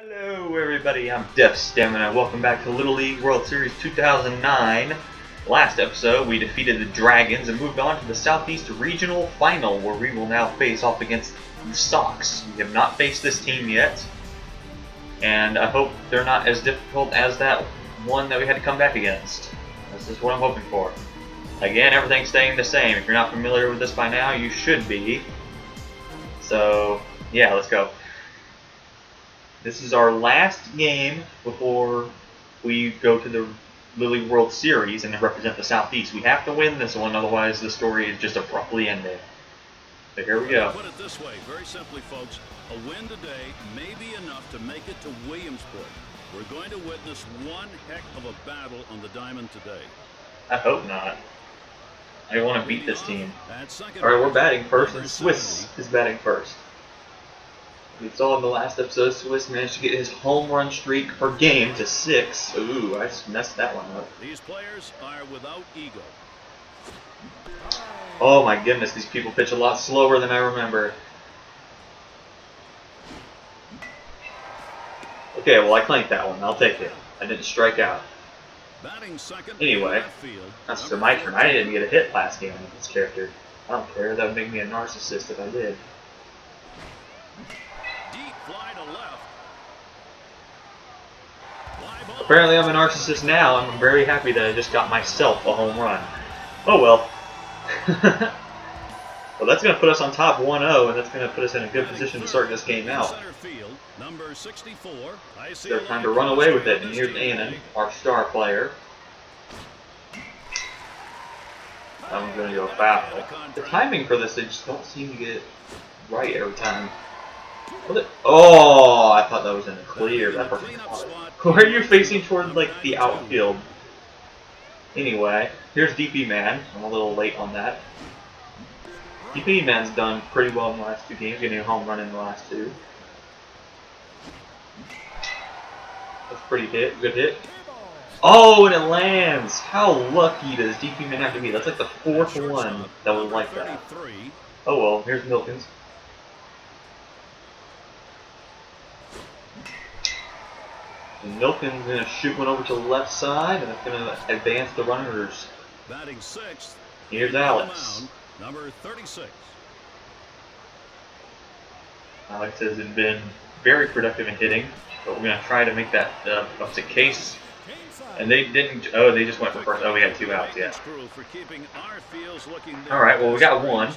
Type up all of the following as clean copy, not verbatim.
Hello everybody, I'm Def Stamina. Welcome back to Little League World Series 2009. Last episode, we defeated the Dragons and moved on to the Southeast Regional Final, where we will now face off against the Sox. We have not faced this team yet, and I hope they're not as difficult as that one that we had to come back against. This is what I'm hoping for. Again, everything's staying the same. If you're not familiar with this by now, you should be. So, yeah, let's go. This is our last game before we go to the Little League World Series and represent the Southeast. We have to win this one, otherwise the story is just abruptly ended. So here we go. Put it this way, very simply, folks. A win today may be enough to make it to Williamsport. We're going to witness one heck of a battle on the diamond today. I hope not. I want to beat this team. Alright, we're batting first, and Swiss is batting first. We saw in the last episode, Swiss managed to get his home run streak per game to 6. Ooh, I messed that one up. These players are without ego. Oh my goodness, these people pitch a lot slower than I remember. Okay, well I clanked that one. I'll take it. I didn't strike out. Anyway, that's to my turn. I didn't get a hit last game with this character. I don't care. That would make me a narcissist if I did. Apparently I'm a narcissist now, and I'm very happy that I just got myself a home run. Oh well. Well, that's going to put us on top 1-0, and that's going to put us in a good position to start this game out. They're trying to run away with it, and here's Annan, our star player. I'm going to go foul. The timing for this, they just don't seem to get it right every time. Oh, I thought that was in the clear. That perfect. Why are you facing toward like the outfield? Anyway, here's DP Man. I'm a little late on that. DP Man's done pretty well in the last two games, getting a home run in the last two. That's pretty hit. Good hit. Oh, and it lands! How lucky does DP Man have to be? That's like the fourth one that was like that. Oh well, here's Milkins. Milton's going to shoot one over to the left side, and it's going to advance the runners. Batting sixth. Here's Alex. Number 36. Alex has been very productive in hitting, but we're going to try to make that upset case. And they didn't. Oh, they just went for first. Oh, we had 2 outs. Yeah. All right. Well, we got 1.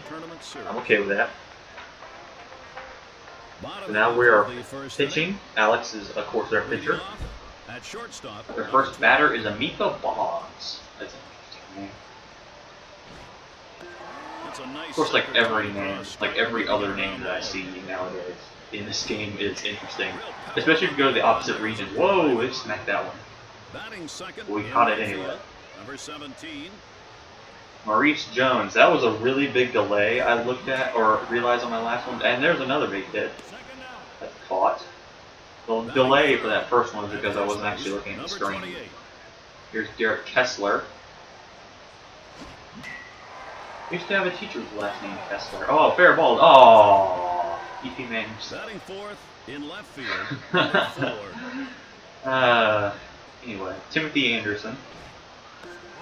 I'm okay with that. So now we are pitching. Alex is, of course, their pitcher. Their first batter is Amika Boggs. That's an interesting name. Of course, like every name, like every other name that I see nowadays in this game is interesting. Especially if you go to the opposite regions. Whoa, they smacked that one. We caught it anyway. Number 17. Maurice Jones. That was a really big delay I looked at or realized on my last one. And there's another big hit. That's caught. The delay for that first one was because I wasn't actually looking at the screen. Here's Derek Kessler. We used to have a teacher with the last name Kessler. Oh, fair ball. Oh, EP man. Batting fourth in left field. Anyway, Timothy Anderson.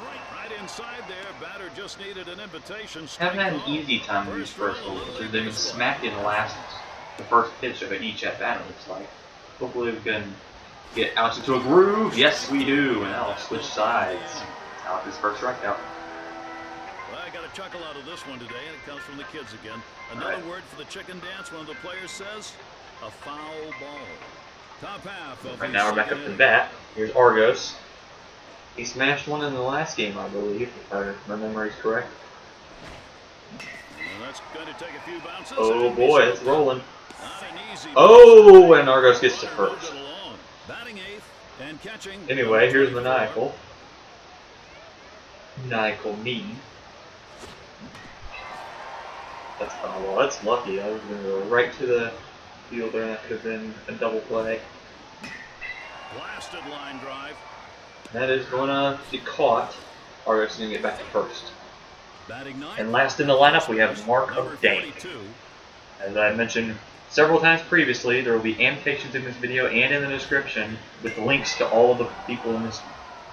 Right inside there, batter just needed an invitation. Haven't had an easy time with these first ones. They've been smacked in the first pitch of each at bat, it looks like. Hopefully we can get Alex into a groove. Yes, we do. And Alex switched sides. Alex's first strikeout. Well, I got a chuckle out of this one today, and it comes from the kids again. Another word for the chicken dance, one of the players says, a foul ball. Top half of right now we're back up to the bat. Here's Argos. He smashed one in the last game, I believe, if my memory is correct. Well, that's going to take a few bounces. Oh boy, it's rolling. Oh, and Argos gets to first. Anyway, here's Maniacal. Maniacal me. That's well, that's lucky. I was going to go right to the fielder, and that could have been a double play. Blasted line drive. That is going to get caught. Argos is going to get back to first. And last in the lineup, we have Mark of Dank. As I mentioned several times previously. There will be annotations in this video and in the description with links to all of the people in this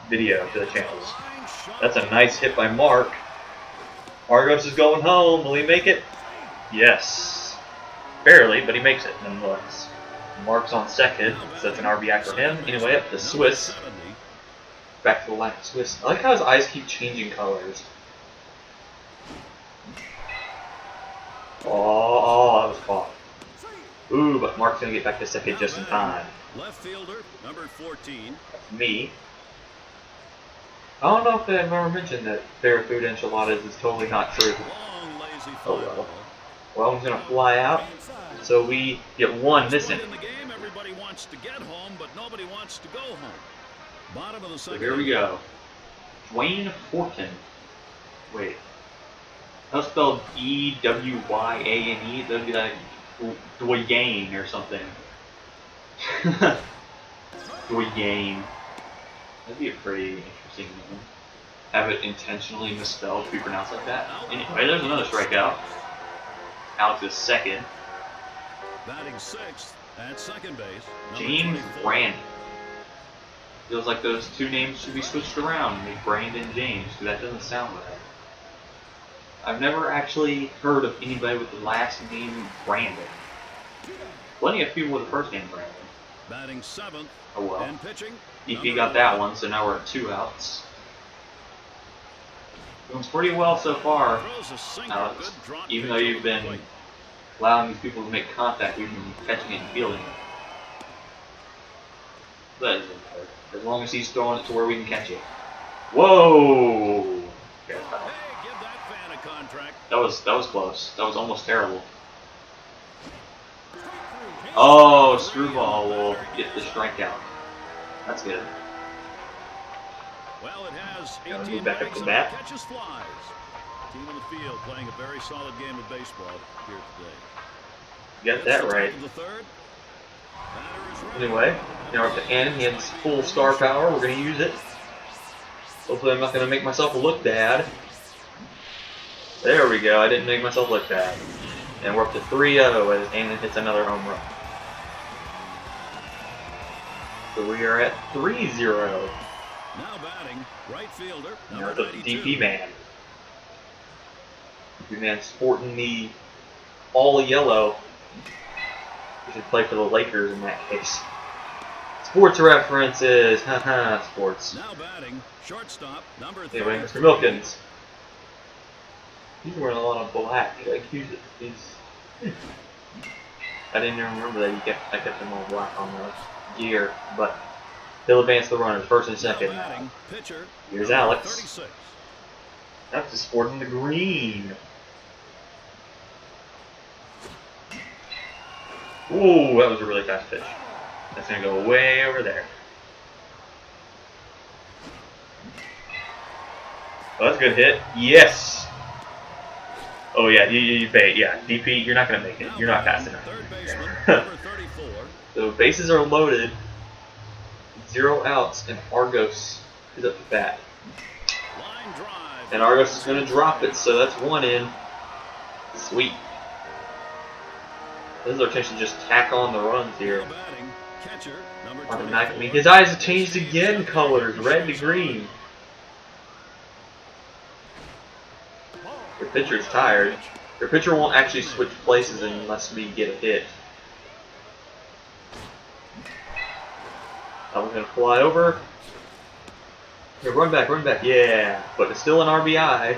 video to the channels. That's a nice hit by Mark. Argos is going home. Will he make it? Yes. Barely, but he makes it nonetheless. Mark's on second, so that's an RBI for him. Anyway, up to Swiss. Back to the line of Swiss. I like how his eyes keep changing colors. Oh, that was caught. Ooh, but Mark's gonna get back to second just in time. Left fielder, number 14. That's me. I don't know if I've ever mentioned that favorite food enchiladas is totally not true. Oh well. Well, I'm gonna fly out, so we get one missing. In the game, everybody wants to get home, but nobody wants to go home. Bottom of the So second. here we go. Dwayne Fortin. Wait. That's spelled E-W-Y-A-N-E. That'd be like Dwayne or something. Dwayne. That'd be a pretty interesting name. Have it intentionally misspelled to be pronounced like that. Anyway, there's another strikeout. Alex is second. Batting sixth at second base. James Brandon. Feels like those two names should be switched around and make Brandon James, because that doesn't sound right. I've never actually heard of anybody with the last name Brandon. Plenty of people with the first name Brandon. Batting seventh. Oh well. And pitching. DP got that one, so now we're at 2 outs. Doing pretty well so far, Alex. Even though you've been allowing these people to make contact, we've been catching it and fielding it. That doesn't matter. As long as he's throwing it to where we can catch it. Whoa! Okay, Hey, give that fan a contract. that was close. That was almost terrible. Oh, Screwball will get the strikeout. That's good. Well, it has Gotta 18 move back up legs to and bat. catches flies. Team in the field playing a very solid game of baseball here today. You got that right. The third. Batter is ready. Anyway, now we're up to Annan. He has full star power. We're going to use it. Hopefully I'm not going to make myself look bad. There we go. I didn't make myself look bad. And we're up to 3-0 as Annan hits another home run. So we are at 3-0. Now batting, right fielder, Now number the 92. DP man. DP man sporting the all yellow. We should play for the Lakers in that case. Sports references, haha, sports. Now batting, shortstop, number 30. Anyway, Mr. Milkins. He's wearing a lot of black. Like he's I didn't even remember that I kept him all black on the gear, but he'll advance the runners first and second. Now batting, pitcher, Here's number Alex. 36. That's the sporting the green. Ooh, that was a really fast pitch. That's gonna go way over there. Oh, that's a good hit. Yes. Oh yeah, you bait. Yeah, DP, you're not gonna make it. You're not fast enough. Third baseman, number 34. So bases are loaded. 0 outs, and Argos is up to bat. Line drive. And Argos is gonna drop it, so that's 1 in. Sweet. This is our chance to just tack on the runs here. Now batting, catcher, number Automatically. 24. His eyes have changed again colors, red to green. Your pitcher's tired. Your pitcher won't actually switch places unless we get a hit. I'm gonna fly over. Here, run back, yeah. But it's still an RBI.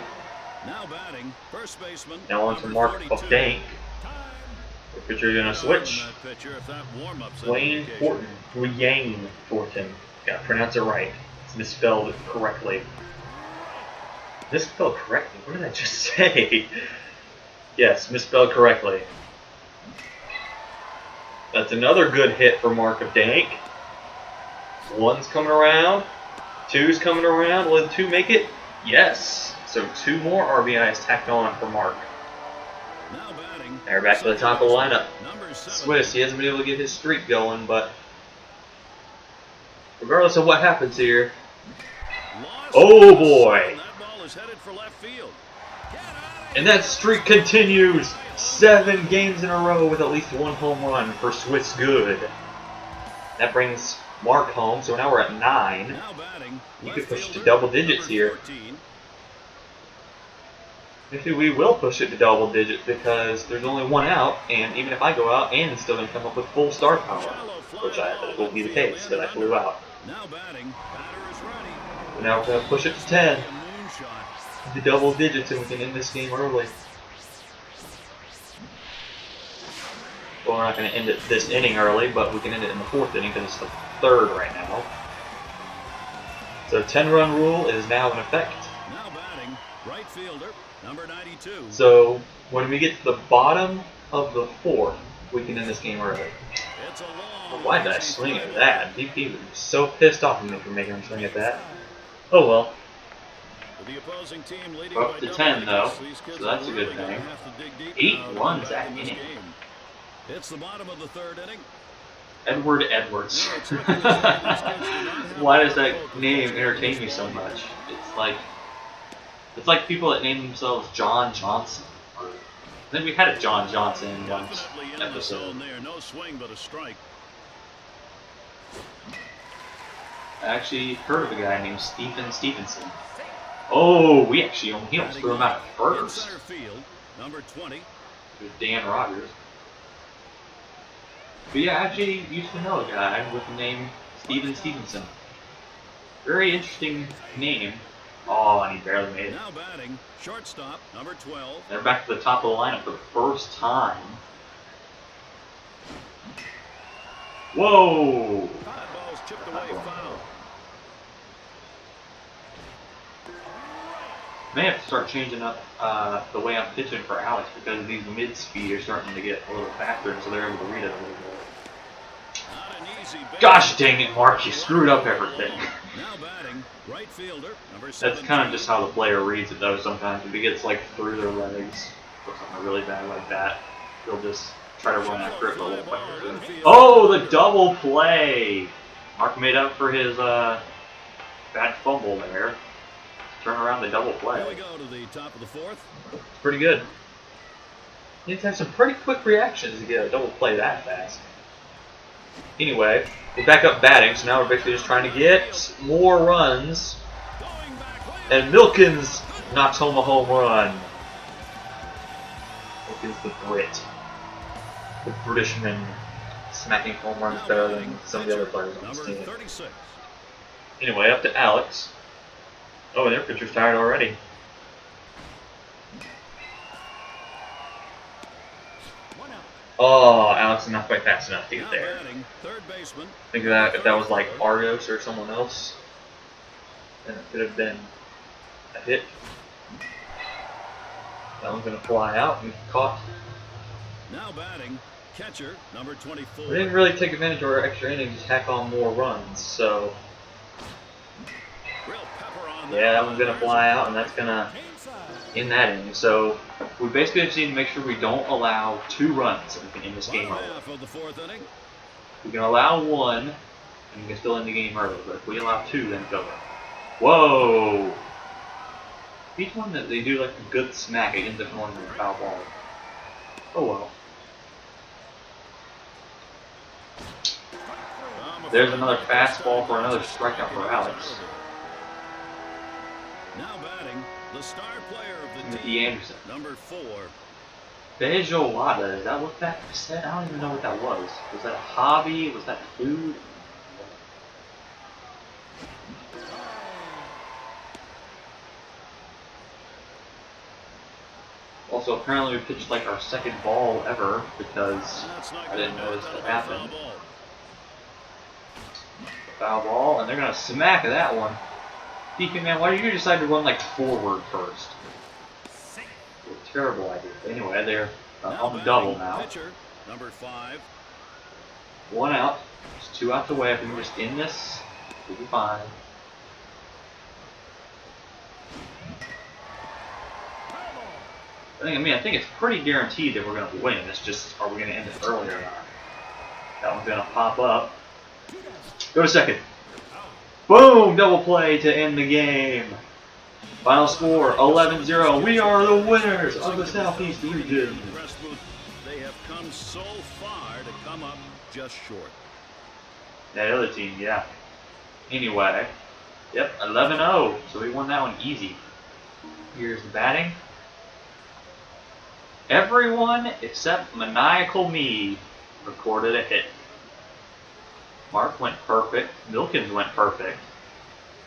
Now batting, first baseman. Now on to number Mark 42. Dank. The pitcher's gonna switch. That pitcher, if that warm-up's any Dwayne indication. Fortin. Dwayne Fortin. Gotta pronounce it right. It's misspelled correctly. Misspelled correctly? What did I just say? Yes, misspelled correctly. That's another good hit for Mark of Dank. 1's coming around. 2's coming around. Will the 2 make it? Yes. So 2 more RBIs tacked on for Mark. Now batting. Now we're back to the top of the lineup. Number 7. Swiss, he hasn't been able to get his streak going, but regardless of what happens here, oh boy! That ball is headed for left field. And that streak continues. 7 games in a row with at least 1 home run for Swiss Good. That brings Mark home, so now we're at 9. You could push it to double digits here. Maybe we will push it to double digits because there's only 1 out, and even if I go out, Ann's still going to come up with full star power, which will be the case, because I flew out. So now we're going to push it to 10. The double digits, and we can end this game early. Well, we're not going to end it this inning early, but we can end it in the 4th inning because it's the 3rd right now. So 10-run rule is now in effect. Now batting, right fielder, number 92. So when we get to the bottom of the 4th, we can end this game early. Why did I swing at that? DP was so pissed off at me for making him swing at that. Oh well. We're up to 10 though, so that's a good thing. 8 runs that inning. It's the bottom of the 3rd inning. Edward Edwards. Why does that name entertain me so much? It's like people that name themselves John Johnson. I think we had a John Johnson in one episode. No swing but a strike. I actually heard of a guy named Stephen Stevenson. Oh, he almost threw him out at first. Center field, number 20. It was Dan Rogers. But yeah, I actually used to know a guy with the name Stephen Stevenson. Very interesting name. Oh, and he barely made it. Now batting, shortstop, number 12. They're back to the top of the lineup for the first time. Whoa! That ball's chipped away, foul. May have to start changing up the way I'm pitching for Alex because these mid-speed are starting to get a little faster, and so they're able to read it a little bit. Gosh dang it, Mark, you screwed up everything. Now batting, right fielder, number 17. That's kind of just how the player reads it, though, sometimes. If it gets, like, through their legs or something really bad like that, they'll just try to run after it, but won't quite do it. Oh, the double play! Mark made up for his bad fumble there. Turn around the double play. Here we go to the top of the 4th. It's pretty good. You need to have some pretty quick reactions to get a double play that fast. Anyway, we're back up batting, so now we're basically just trying to get more runs. And Milkins knocks home a home run. Milkins the Brit. The Britishman smacking home runs better than some of the other players on this team. Anyway, up to Alex. Oh, their pitcher's tired already. Oh, Alex is not quite fast enough to get there. Think of that if that was like Argos or someone else, then it could have been a hit. That one's going to fly out and caught. Now batting, catcher, number 24. We didn't really take advantage of our extra inning, just tack on more runs, so. Yeah, that one's going to fly out, and that's going to end that inning. So we basically just need to make sure we don't allow 2 runs so we can end this game early. We can allow 1, and we can still end the game early, but if we allow 2, then it's over. Whoa! Each one that they do like a good smack, it ends up going to a foul ball. Oh well. There's another fastball for another strikeout for Alex. Now batting, the star player of the Timothy team, Anderson. number 4. Feijoada, is that what that said? I don't even know what that was. Was that a hobby? Was that food? Also, apparently we pitched like our 2nd ball ever because I didn't notice that happened. Foul ball, and they're going to smack that one. DK, man, why did you decide to run like forward first? A terrible idea. But anyway, they're on the double now. Pitcher, number 5. 1 out. Just 2 outs away. If we can just end this, we'll be fine. I think it's pretty guaranteed that we're going to win. It's just, are we going to end it early or not? That one's going to pop up. Go to second. Boom! Double play to end the game. Final score, 11-0. We are the winners of the Southeast region. come so far to come up just short. That other team, yeah. Anyway, yep, 11-0, so we won that one easy. Here's the batting. Everyone except Maniacal Me recorded a hit. Mark went perfect. Milkins went perfect.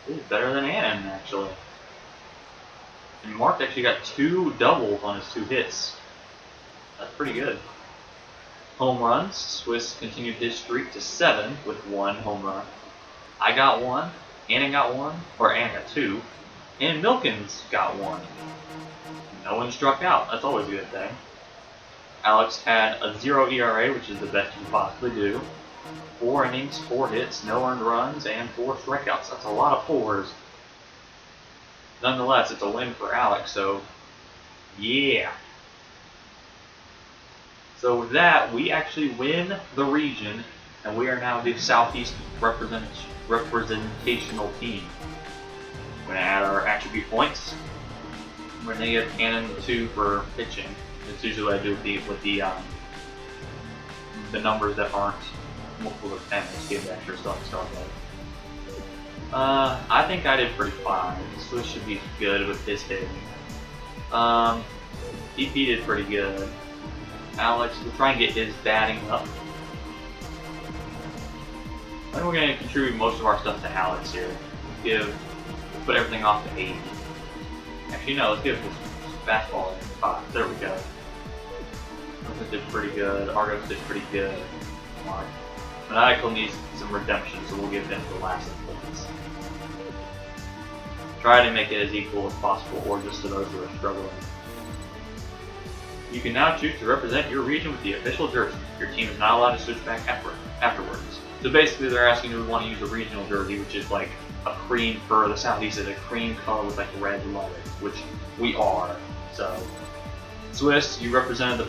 This is better than Annan, actually. And Mark actually got 2 doubles on his 2 hits. That's pretty good. Home runs. Swiss continued his streak to 7 with 1 home run. I got 1. Annan got 1. Or Annan got 2. And Milkins got 1. No one struck out. That's always a good thing. Alex had a 0 ERA, which is the best you can possibly do. 4 innings, 4 hits, no earned runs, and 4 strikeouts. That's a lot of 4s. Nonetheless, it's a win for Alex, so yeah. So with that, we actually win the region, and we are now the Southeast representational team. We're going to add our attribute points. We're going to give Cannon 2 for pitching. That's usually what I do with the numbers that aren't multiple of 10. Just give the extra stuff to start with. I think I did pretty fine. Swiss should be good with his hitting. DP did pretty good. Alex, we'll try and get his batting up. I think we're going to contribute most of our stuff to Alex here. We'll put everything off to 80. Actually, no, let's give this fastball in 5. There we go. Milkins did pretty good. Argos did pretty good. Maniacal needs some redemption, so we'll give him the last points. Try to make it as equal as possible, or just to those who are struggling. You can now choose to represent your region with the official jersey. Your team is not allowed to switch back afterwards. So basically they're asking if we want to use a regional jersey, which is like a cream for the Southeast, is a cream color with like red letters, which we are. So, Swiss, you represented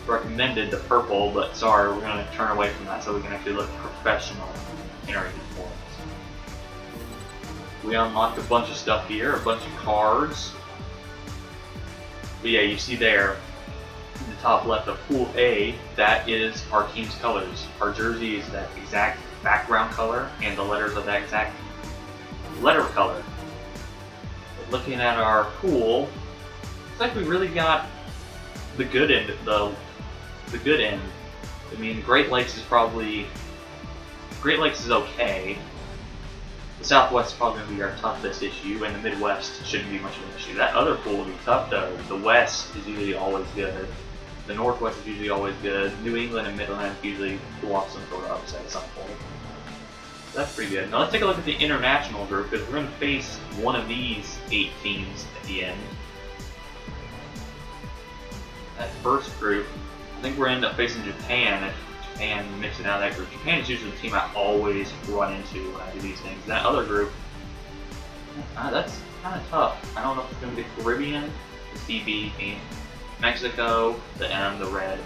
recommended the purple, but sorry, we're going to turn away from that so we can actually look professional in our uniforms. We unlocked a bunch of stuff here, a bunch of cards. But yeah, you see there, in the top left of Pool A, that is our team's colors. Our jersey is that exact background color, and the letters of that exact letter color. But looking at our pool, looks like we really got the good end, the good end. I mean, Great Lakes is okay. The Southwest is probably going to be our toughest issue, and the Midwest shouldn't be much of an issue. That other pool will be tough though. The West is usually always good. The Northwest is usually always good. New England and Midland usually pull off some sort of upset at some point. So that's pretty good. Now let's take a look at the international group, because we're going to face one of these 8 teams at the end. That first group, I think we're going to end up facing Japan. If Japan mixing out of that group. Japan is usually the team I always run into when I do these things. That other group, that's kind of tough. I don't know if it's going to be Caribbean, the CB team, Mexico, the M, the red,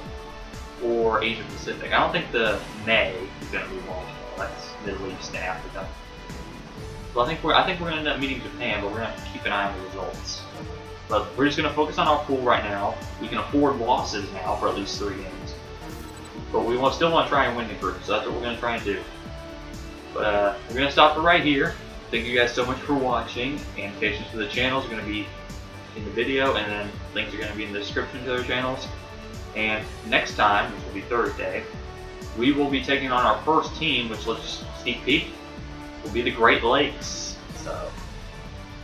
or Asia Pacific. I don't think the NA is going to be long. That's Middle East and Africa. So I think we're going to end up meeting Japan, but we're going to have to keep an eye on the results. But we're just going to focus on our pool right now. We can afford losses now for at least 3 games. But we still want to try and win the group, so that's what we're going to try and do. But we're going to stop it right here. Thank you guys so much for watching. Annotations to the channels are going to be in the video, and then links are going to be in the description to their channels. And next time, which will be Thursday, we will be taking on our first team, which, let's just sneak peek, will be the Great Lakes. So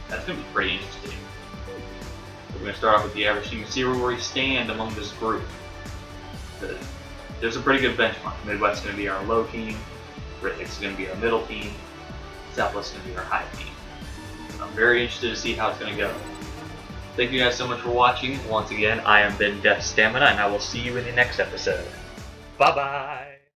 that's going to be pretty interesting. We're going to start off with the average team and see where we stand among this group. There's a pretty good benchmark. Midwest is going to be our low team, Great Lakes is going to be our middle team, Southwest is going to be our high team. I'm very interested to see how it's going to go. Thank you guys so much for watching. Once again, I am Ben Death Stamina, and I will see you in the next episode. Bye-bye!